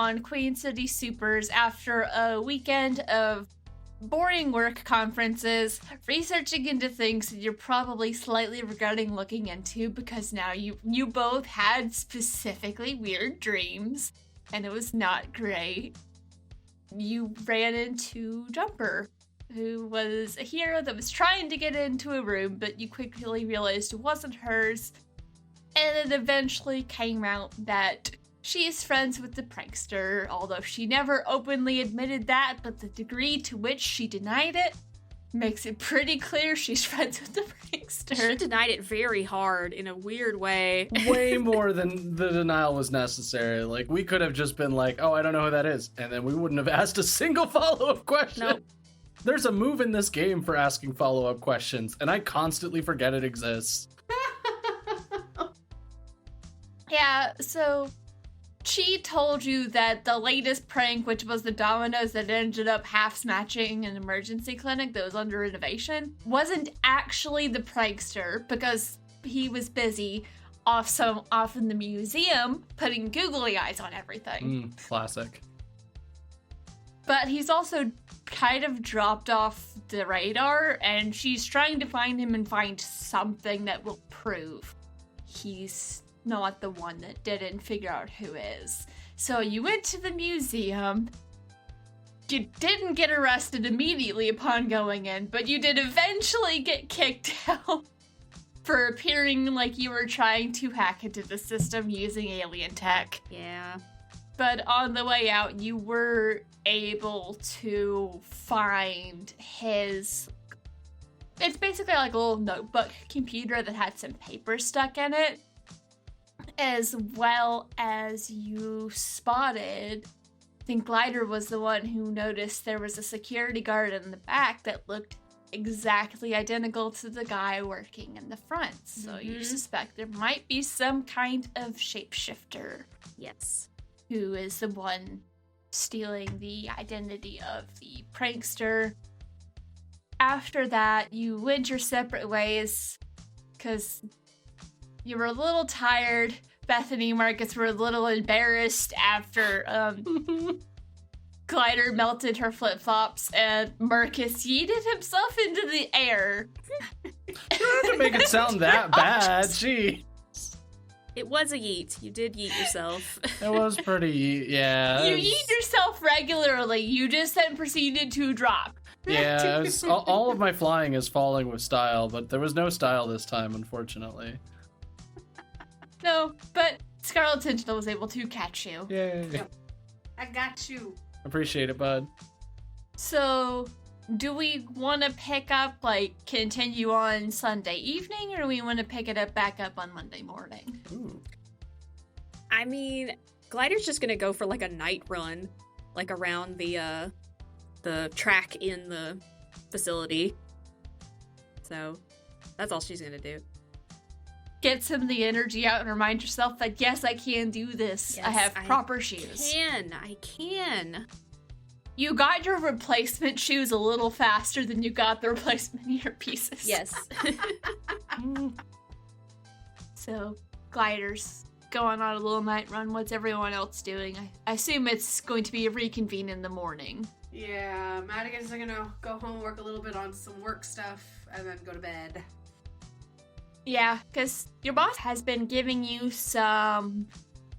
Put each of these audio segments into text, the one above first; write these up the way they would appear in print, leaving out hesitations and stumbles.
on Queen City Supers after a weekend of boring work conferences, researching into things that you're probably slightly regretting looking into because now you both had specifically weird dreams, and it was not great. You ran into Jumper, who was a hero that was trying to get into a room, but you quickly realized it wasn't hers, and it eventually came out that she is friends with the prankster, although she never openly admitted that, but the degree to which she denied it makes it pretty clear she's friends with the prankster. She denied it very hard in a weird way. Way more than the denial was necessary. Like, we could have just been like, oh, I don't know who that is, and then we wouldn't have asked a single follow-up question. Nope. There's a move in this game for asking follow-up questions, and I constantly forget it exists. Yeah, so she told you that the latest prank, which was the dominoes that ended up half-smashing an emergency clinic that was under renovation, wasn't actually the prankster because he was busy off in the museum putting googly eyes on everything. Classic. But he's also kind of dropped off the radar, and she's trying to find him and find something that will prove he's not the one that didn't figure out who is. So you went to the museum. You didn't get arrested immediately upon going in, but you did eventually get kicked out for appearing like you were trying to hack into the system using alien tech. Yeah. But on the way out, you were able to find his... It's basically like a little notebook computer that had some paper stuck in it, as well as you spotted... I think Glider was the one who noticed there was a security guard in the back that looked exactly identical to the guy working in the front. So you suspect there might be some kind of shapeshifter. Yes. Who is the one stealing the identity of the prankster. After that, you went your separate ways because you were a little tired. Bethany and Marcus were a little embarrassed after Glider melted her flip-flops and Marcus yeeted himself into the air. You don't have to make it sound that bad, gee. It was a yeet. You did yeet yourself. It was pretty, yeah. You yeet yourself regularly. You just then proceeded to drop. Yeah, it was, all of my flying is falling with style, but there was no style this time, unfortunately. No, but Scarlet Sentinel was able to catch you. Yay. Yep. I got you. Appreciate it, bud. So, do we want to pick up, like, continue on Sunday evening, or do we want to pick it up back up on Monday morning? Ooh. I mean, Glider's just gonna go for like a night run, like around the track in the facility. So, that's all she's gonna do. Get some of the energy out and remind yourself that, yes, I can do this. Yes, I have proper shoes. I can. You got your replacement shoes a little faster than you got the replacement earpieces. Yes. So, Glider's going on a little night run. What's everyone else doing? I assume it's going to be a reconvene in the morning. Yeah, Madigan's gonna go home, work a little bit on some work stuff, and then go to bed. Yeah, because your boss has been giving you some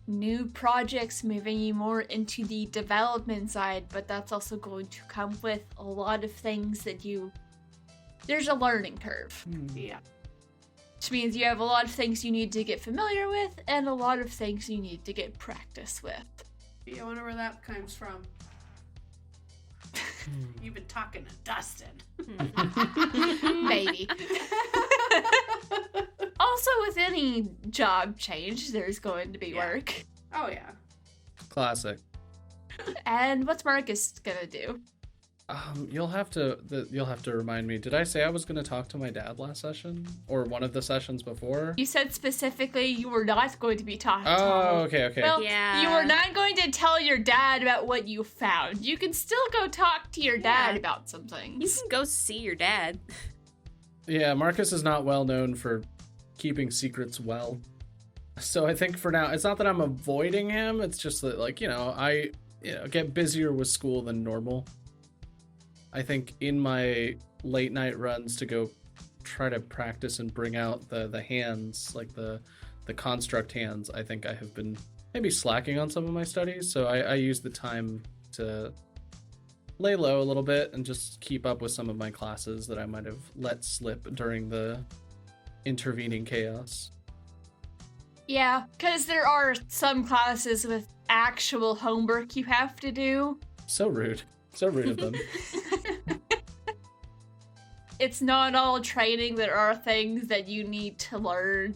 new projects, moving you more into the development side, but that's also going to come with a lot of things that there's a learning curve. Yeah. Which means you have a lot of things you need to get familiar with, and a lot of things you need to get practice with. Yeah, I wonder where that comes from. You've been talking to Dustin. Maybe. Also, with any job change, there's going to be work. Oh, yeah. Classic. And what's Marcus gonna do? You'll have to remind me. Did I say I was going to talk to my dad last session? Or one of the sessions before? You said specifically you were not going to be talking to him. Oh, okay. Well, Yeah. you were not going to tell your dad about what you found. You can still go talk to your dad about some things. You can go see your dad. Yeah, Marcus is not well known for keeping secrets well. So I think for now, it's not that I'm avoiding him, it's just that, like, you know, get busier with school than normal. I think in my late night runs to go try to practice and bring out the hands, like the construct hands, I think I have been maybe slacking on some of my studies. So I use the time to lay low a little bit and just keep up with some of my classes that I might have let slip during the intervening chaos. Yeah, because there are some classes with actual homework you have to do. So rude. So rude of them. It's not all training. There are things that you need to learn.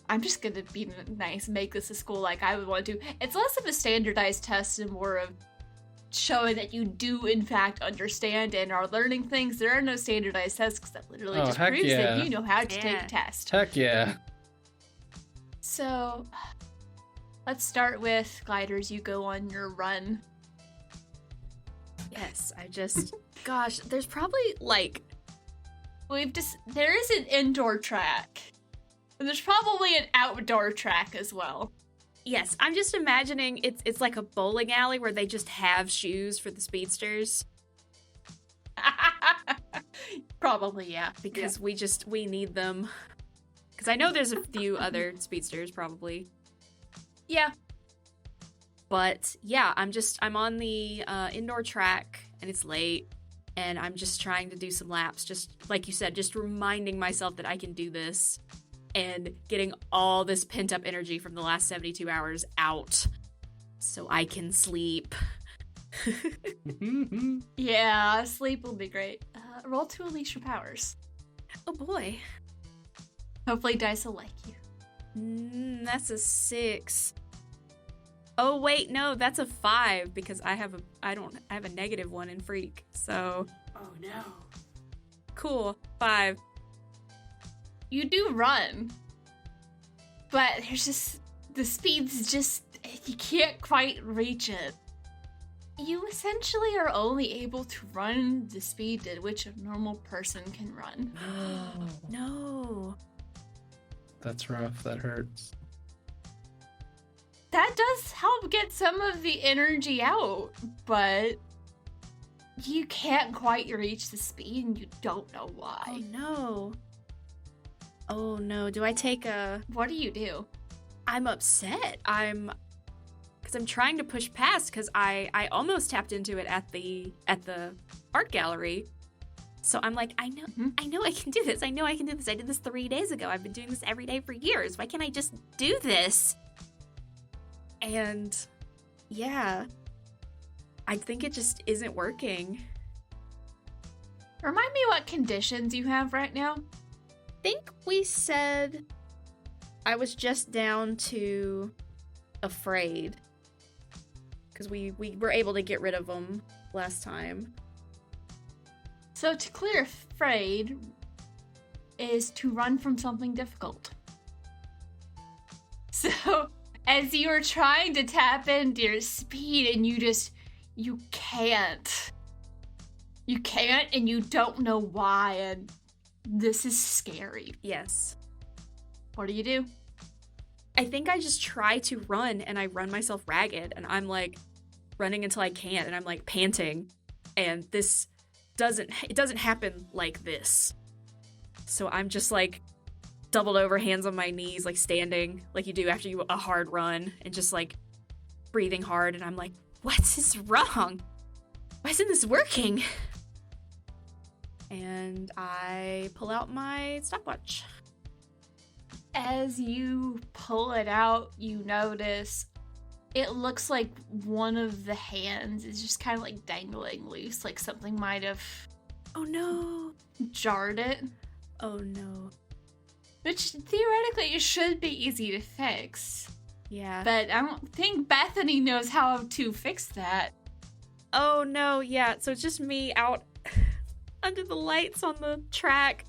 I'm just gonna be nice, make this a school like I would want to. It's less of a standardized test and more of showing that you do in fact understand and are learning things. There are no standardized tests because that literally just proves that you know how to take a test. Heck yeah. So, let's start with Gliders. You go on your run. Yes, gosh, there's probably like... There is an indoor track. And there's probably an outdoor track as well. Yes, I'm just imagining it's like a bowling alley where they just have shoes for the speedsters. Probably, yeah. Because we need them. Because I know there's a few other speedsters, probably. Yeah. But yeah, I'm on the indoor track, and it's late, and I'm just trying to do some laps, just like you said, just reminding myself that I can do this, and getting all this pent-up energy from the last 72 hours out, so I can sleep. Yeah, sleep will be great. Roll to unleash your powers. Oh boy. Hopefully dice will like you. That's a 6. Oh wait, no, that's a 5 because I have a -1 in freak. So, oh no. Cool. 5. You do run. But there's just the speed's just you can't quite reach it. You essentially are only able to run the speed at which a normal person can run. No. That's rough. That hurts. That does help get some of the energy out, but you can't quite reach the speed and you don't know why. Oh no. Oh no. Do I take a... What do you do? I'm upset. Because I'm trying to push past because I almost tapped into it at the art gallery. So I'm like, I know I can do this. I know I can do this. I did this 3 days ago. I've been doing this every day for years. Why can't I just do this? And yeah, I think it just isn't working. Remind me what conditions you have right now. I think we said I was just down to afraid. Because we were able to get rid of them last time. So to clear afraid is to run from something difficult. So as you are trying to tap into your speed and you can't. You can't and you don't know why, and this is scary. Yes. What do you do? I think I just try to run and I run myself ragged and I'm like running until I can't and I'm like panting and it doesn't happen like this. So I'm just like doubled over, hands on my knees, like standing like you do after a hard run and just like breathing hard and I'm like, what is wrong? Why isn't this working? And I pull out my stopwatch. As you pull it out, you notice it looks like one of the hands is just kind of like dangling loose, like something might have Oh no. jarred it. Oh no. Which theoretically it should be easy to fix. Yeah. But I don't think Bethany knows how to fix that. Oh no, yeah. So it's just me out under the lights on the track.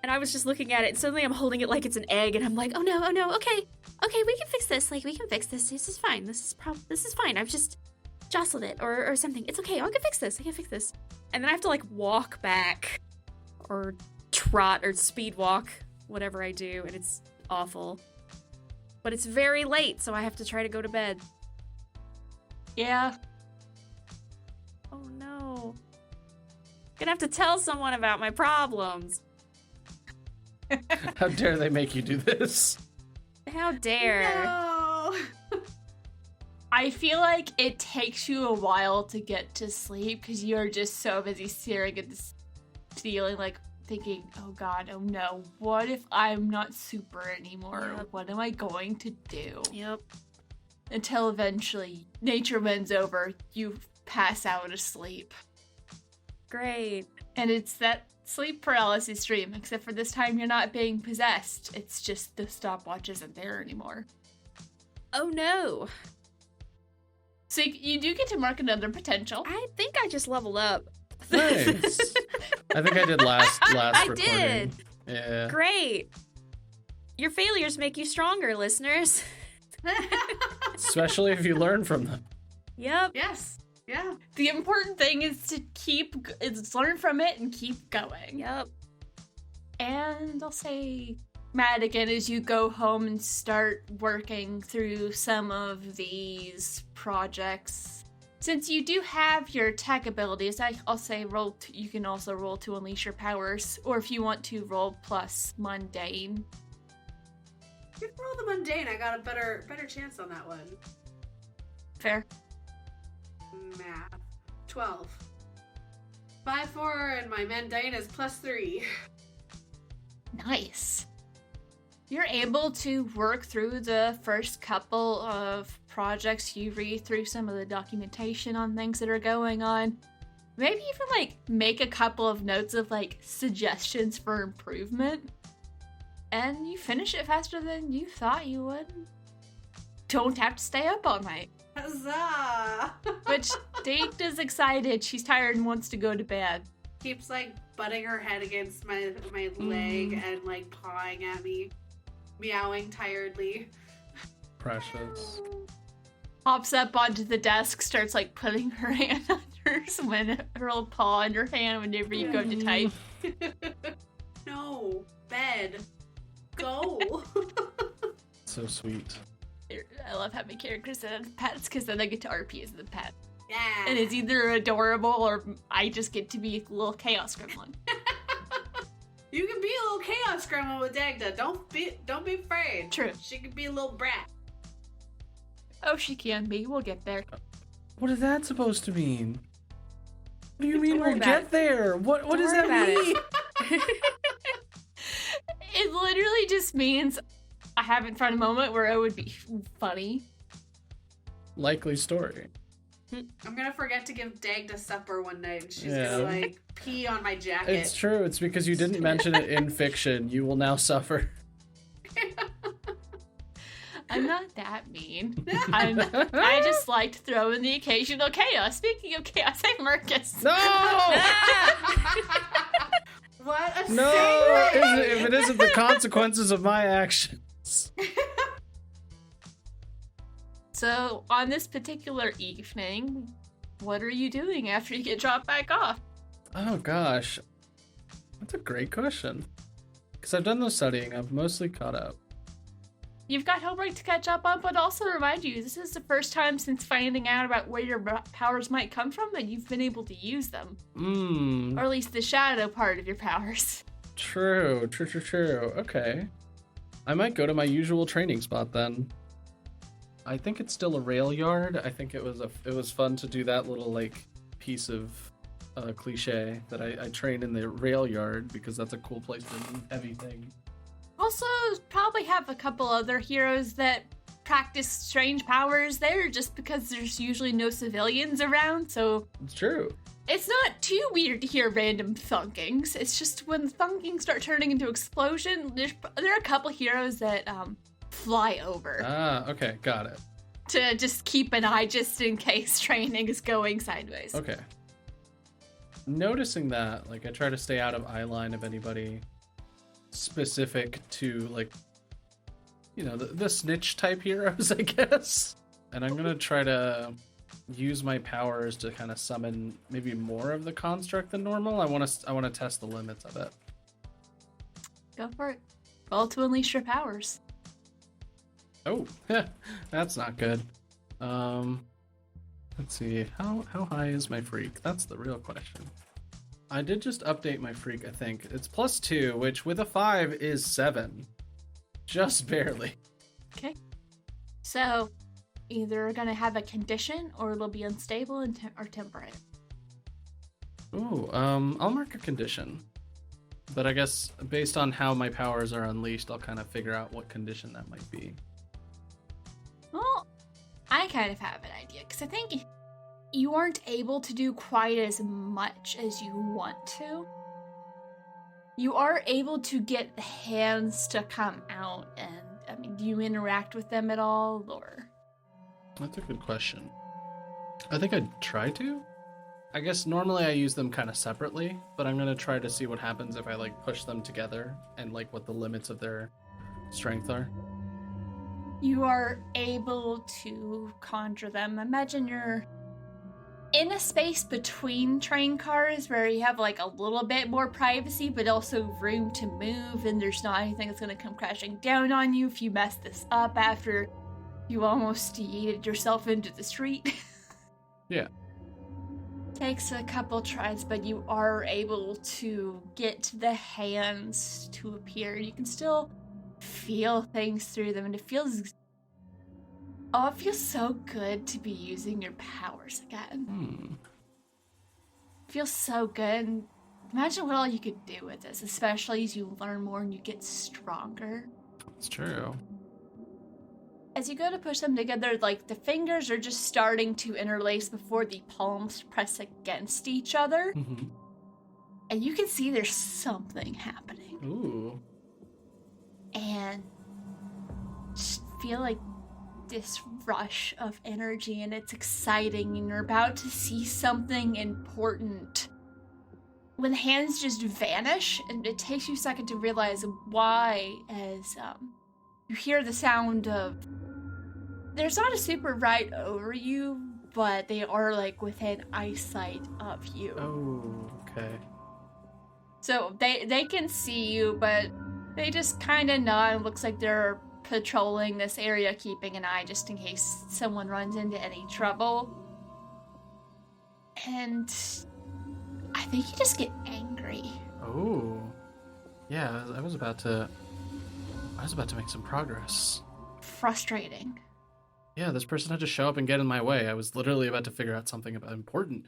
And I was just looking at it and suddenly I'm holding it like it's an egg and I'm like, oh no, okay, we can fix this. Like, we can fix this. This is fine. This is fine. I've just jostled it or something. It's okay. I can fix this. And then I have to like walk back or trot or speed walk, whatever I do. And it's awful. But it's very late, so I have to try to go to bed. Yeah. Oh no. Gonna have to tell someone about my problems. How dare they make you do this? How dare. No. I feel like it takes you a while to get to sleep because you're just so busy staring at this ceiling, like thinking, oh god, oh no, what if I'm not super anymore? Yep. What am I going to do? Yep. Until eventually nature wins over, you pass out asleep. Great. And it's that sleep paralysis dream, except for this time you're not being possessed. It's just the stopwatch isn't there anymore. Oh no. So you do get to mark another potential. I think I just leveled up. Nice. I think I did last I recording. did. Yeah. Great. Your failures make you stronger, listeners. Especially if you learn from them. Yep. Yes. Yeah. The important thing is to learn from it and keep going. Yep. And I'll say, Madigan, as you go home and start working through some of these projects, since you do have your tech abilities, I'll say you can also roll to unleash your powers, or if you want to roll plus mundane. You can roll the mundane. I got a better chance on that one. Fair. Math. 12. 5, 4, and my mundane is +3. Nice. You're able to work through the first couple of projects. You read through some of the documentation on things that are going on. Maybe even make a couple of notes of suggestions for improvement. And you finish it faster than you thought you would. Don't have to stay up all night. Huzzah! Which Date is excited. She's tired and wants to go to bed. Keeps butting her head against my leg and pawing at me, meowing tiredly. Precious. Hops up onto the desk, starts putting her hand on hers, her little paw in her hand whenever you go to type. No, bed, go. So sweet. I love having characters that have pets because then I get to RP as the pet. Yeah. And it's either adorable or I just get to be a little chaos gremlin. You can be a little chaos gremlin with Dagda. Don't be afraid. True. She can be a little brat. Oh, she can be. We'll get there. What is that supposed to mean? What do you mean Don't worry we'll about get it. there? What does worry that about it. mean? It literally just means I haven't found a moment where it would be funny. Likely story. I'm gonna forget to give Dagda supper one night, and she's Yeah. gonna pee on my jacket. It's true. It's because you didn't mention it in fiction. You will now suffer. I'm not that mean. I just liked throwing the occasional chaos. Speaking of chaos, hey Marcus. No! What a No! segue! If it isn't the consequences of my actions. So, on this particular evening, what are you doing after you get dropped back off? Oh gosh. That's a great question. Because I've done the studying, I've mostly caught up. You've got homework to catch up on, but also remind you, this is the first time since finding out about where your powers might come from that you've been able to use them. Or at least the shadow part of your powers. True. Okay. I might go to my usual training spot then. I think it's still a rail yard. I think it was fun to do that little piece of cliche that I train in the rail yard because that's a cool place to do heavy thing. Also, probably have a couple other heroes that practice strange powers there just because there's usually no civilians around, so It's true. it's not too weird to hear random thunkings. It's just when the thunkings start turning into explosion, there are a couple heroes that fly over Ah, okay, got it. to just keep an eye just in case training is going sideways. Okay. Noticing that, I try to stay out of eye line of anybody specific to the snitch type heroes, I guess. And I'm gonna try to use my powers to kind of summon maybe more of the construct than normal. I want to test the limits of it. Go for it. Roll to unleash your powers. Oh, that's not good. Let's see, how high is my freak? That's the real question. I did just update my freak, I think. It's +2, which with a 5 is 7. Just barely. Okay. So, either gonna have a condition or it'll be unstable and or temporary. Ooh, I'll mark a condition. But I guess based on how my powers are unleashed, I'll kind of figure out what condition that might be. Well, I kind of have an idea, because I think you aren't able to do quite as much as you want to. You are able to get the hands to come out, and, I mean, do you interact with them at all, or? That's a good question. I think I'd try to. I guess normally I use them kind of separately, but I'm going to try to see what happens if I, like, push them together and, like, what the limits of their strength are. You are able to conjure them. Imagine you're in a space between train cars where you have like a little bit more privacy, but also room to move, and there's not anything that's going to come crashing down on you if you mess this up after you almost yeeted yourself into the street. Yeah. Takes a couple tries, but you are able to get the hands to appear. You can still feel things through them, and it feels so good to be using your powers again. It feels so good. Imagine what all you could do with this, especially as you learn more and you get stronger. It's true. As you go to push them together, like, the fingers are just starting to interlace before the palms press against each other. Mm-hmm. And you can see there's something happening. Ooh. And just feel like this rush of energy, and it's exciting, and you're about to see something important. When the hands just vanish, and it takes you a second to realize why, as you hear the sound of... There's not a super right over you, but they are, like, within eyesight of you. Oh, okay. So they can see you, but they just kind of nod. It looks like they're patrolling this area, keeping an eye just in case someone runs into any trouble. And I think you just get angry. Oh. Yeah, I was about to make some progress. Frustrating. Yeah, this person had to show up and get in my way. I was literally about to figure out something about important.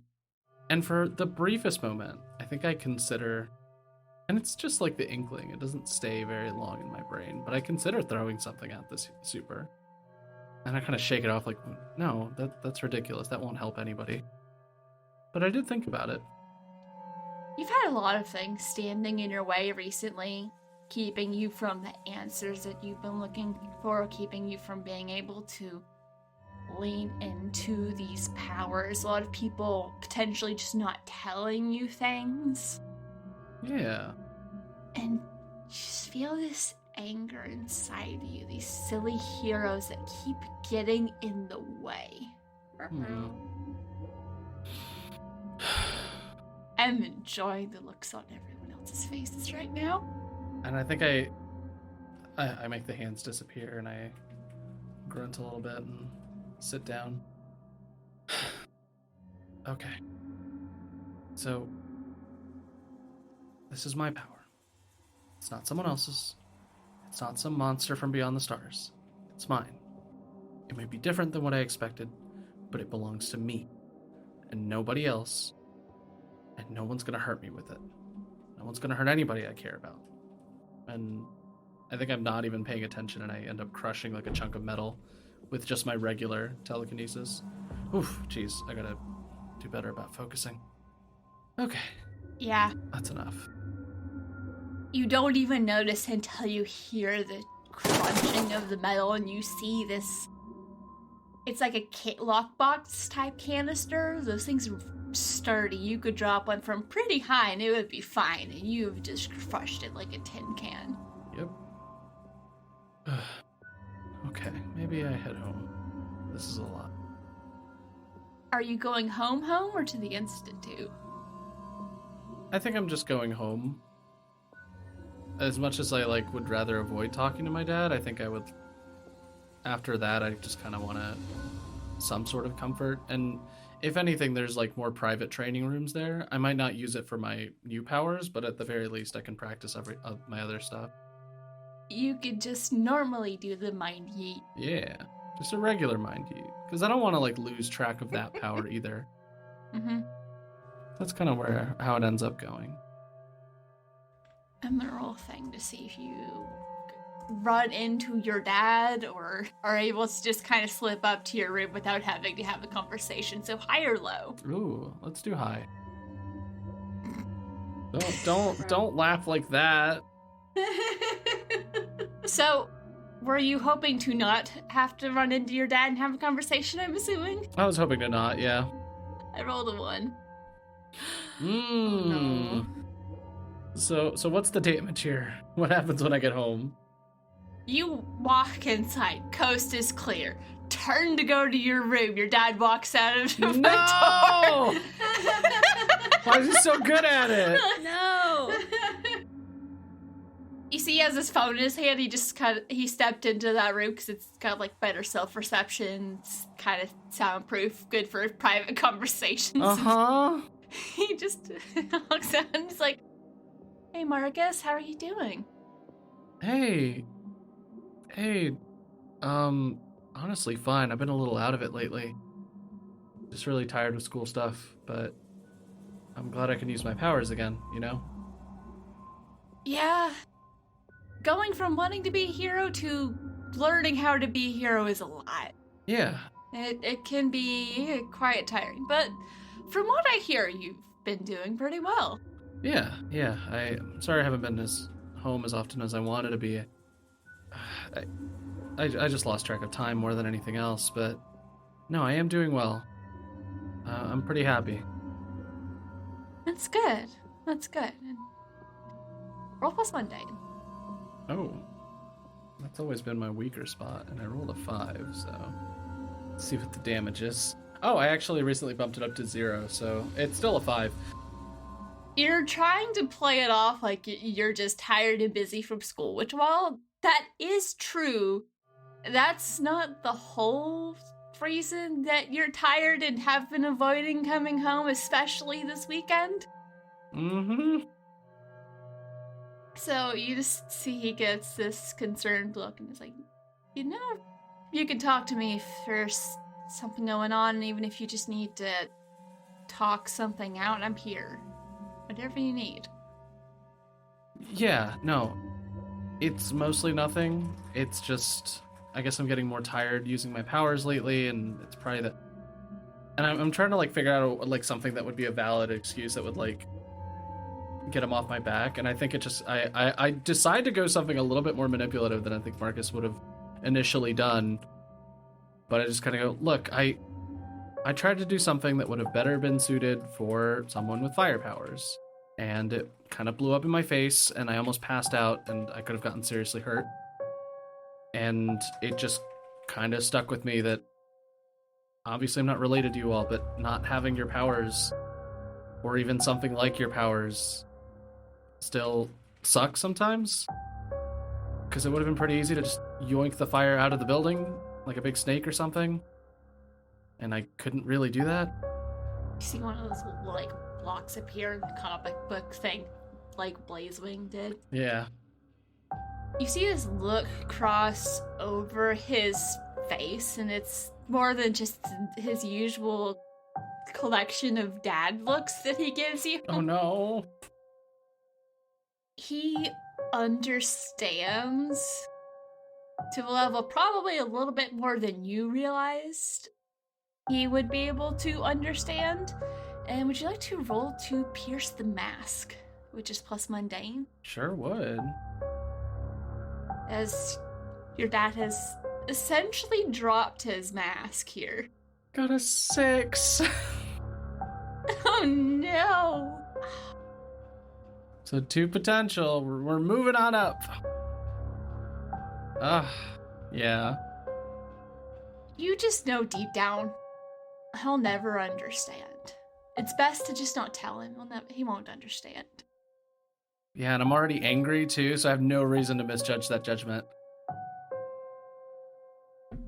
And for the briefest moment, I think I consider, and it's just like the inkling, it doesn't stay very long in my brain, but I consider throwing something at this super. And I kind of shake it off like, no, that's ridiculous. That won't help anybody. But I did think about it. You've had a lot of things standing in your way recently, keeping you from the answers that you've been looking for, keeping you from being able to lean into these powers. A lot of people potentially just not telling you things. Yeah. And you just feel this anger inside you, these silly heroes that keep getting in the way. I'm enjoying the looks on everyone else's faces right now. And I think I make the hands disappear, and I grunt a little bit and sit down. Okay. So, this is my power. It's not someone else's. It's not some monster from beyond the stars. It's mine. It may be different than what I expected, but it belongs to me and nobody else, and no one's gonna hurt me with it. No one's gonna hurt anybody I care about. And I think I'm not even paying attention, and I end up crushing like a chunk of metal with just my regular telekinesis. Oof, jeez, I gotta do better about focusing. Okay. Yeah. That's enough. You don't even notice until you hear the crunching of the metal, and you see this... It's like a lockbox type canister. Those things are sturdy. You could drop one from pretty high and it would be fine, and you've just crushed it like a tin can. Yep. Okay, maybe I head home. This is a lot. Are you going home or to the Institute? I think I'm just going home. As much as I would rather avoid talking to my dad, I think I would... After that, I just kind of want to some sort of comfort. And if anything, there's like more private training rooms there. I might not use it for my new powers, but at the very least I can practice my other stuff. You could just normally do the mind yeet. Yeah, just a regular mind yeet, because I don't want to like lose track of that power either. Mm-hmm. That's kind of how it ends up going. I'm gonna roll a thing to see if you run into your dad or are able to just kind of slip up to your room without having to have a conversation. So high or low? Ooh, let's do high. Don't laugh like that. So, were you hoping to not have to run into your dad and have a conversation, I'm assuming? I was hoping to not, yeah. I rolled a 1. No. So what's the damage here? What happens when I get home? You walk inside. Coast is clear. Turn to go to your room. Your dad walks out of the front door. Why is he so good at it? No. You see, he has his phone in his hand. He stepped into that room because it's got like better self-reception. It's kind of soundproof, good for private conversations. He just walks out and he's like, "Hey, Marcus, how are you doing?" Hey, honestly, fine. I've been a little out of it lately. Just really tired with school stuff, but I'm glad I can use my powers again, you know? Yeah. Going from wanting to be a hero to learning how to be a hero is a lot. Yeah. It can be quite tiring, but from what I hear, you've been doing pretty well. Yeah. I'm sorry I haven't been home as often as I wanted to be. I just lost track of time more than anything else, but no, I am doing well. I'm pretty happy. That's good. And roll plus mundane. Oh, that's always been my weaker spot, and I rolled a 5, so let's see what the damage is. Oh, I actually recently bumped it up to 0, so it's still a 5. You're trying to play it off like you're just tired and busy from school, which while that is true, that's not the whole reason that you're tired and have been avoiding coming home, especially this weekend. Mm-hmm. So you just see he gets this concerned look and is like, you can talk to me if there's something going on, and even if you just need to talk something out, I'm here. Whatever you need. Yeah, no. It's mostly nothing. It's just, I guess I'm getting more tired using my powers lately, and it's probably that. And I'm trying to like figure out like something that would be a valid excuse that would like get him off my back. And I think it just, I decide to go something a little bit more manipulative than I think Marcus would have initially done. But I just kind of go, look, I tried to do something that would have better been suited for someone with fire powers, and it kind of blew up in my face, and I almost passed out, and I could have gotten seriously hurt. And it just kind of stuck with me that obviously I'm not related to you all, but not having your powers, or even something like your powers, still sucks sometimes. Because it would have been pretty easy to just yoink the fire out of the building, like a big snake or something. And I couldn't really do that. You see one of those like blocks appear in the comic book thing, like Blazewing did. Yeah. You see this look cross over his face, and it's more than just his usual collection of dad looks that he gives you. Oh no. He understands to a level probably a little bit more than you realized he would be able to understand. And would you like to roll to pierce the mask, which is plus mundane? Sure would. As your dad has essentially dropped his mask here. Got a 6. Oh no! So 2 potential. We're moving on up. Yeah. You just know deep down, he'll never understand. It's best to just not tell him. He won't understand. Yeah, and I'm already angry too, so I have no reason to misjudge that judgment.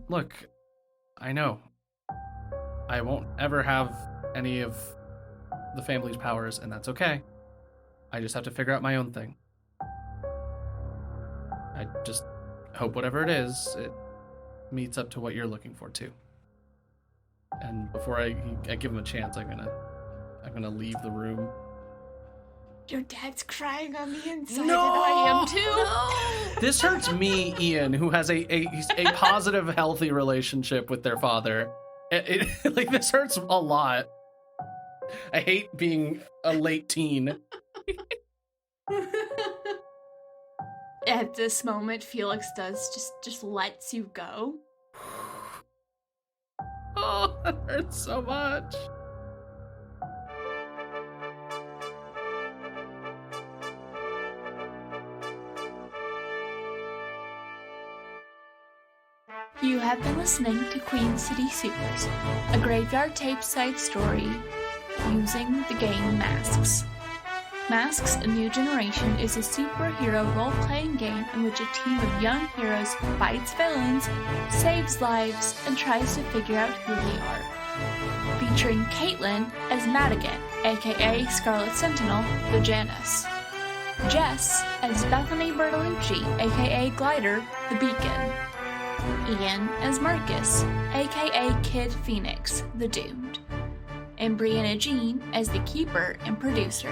Look, I know. I won't ever have any of the family's powers, and that's okay. I just have to figure out my own thing. I just hope whatever it is, it meets up to what you're looking for too. And before I give him a chance, I'm gonna leave the room. Your dad's crying on the inside, No! and I am too. This hurts me, Ian, who has a positive, healthy relationship with their father. Like, this hurts a lot. I hate being a late teen. At this moment, Felix does just lets you go. Oh, that hurts so much. You have been listening to Queen City Supers, a graveyard tape side story using the game Masks. Masks: A New Generation is a superhero role-playing game in which a team of young heroes fights villains, saves lives, and tries to figure out who they are. Featuring Caitlin as Madigan, aka Scarlet Sentinel, the Janus. Jess as Bethany Bertolucci, aka Glider, the Beacon. Ian as Marcus, aka Kid Phoenix, the Doomed. And Brianna Jean as the Keeper and Producer.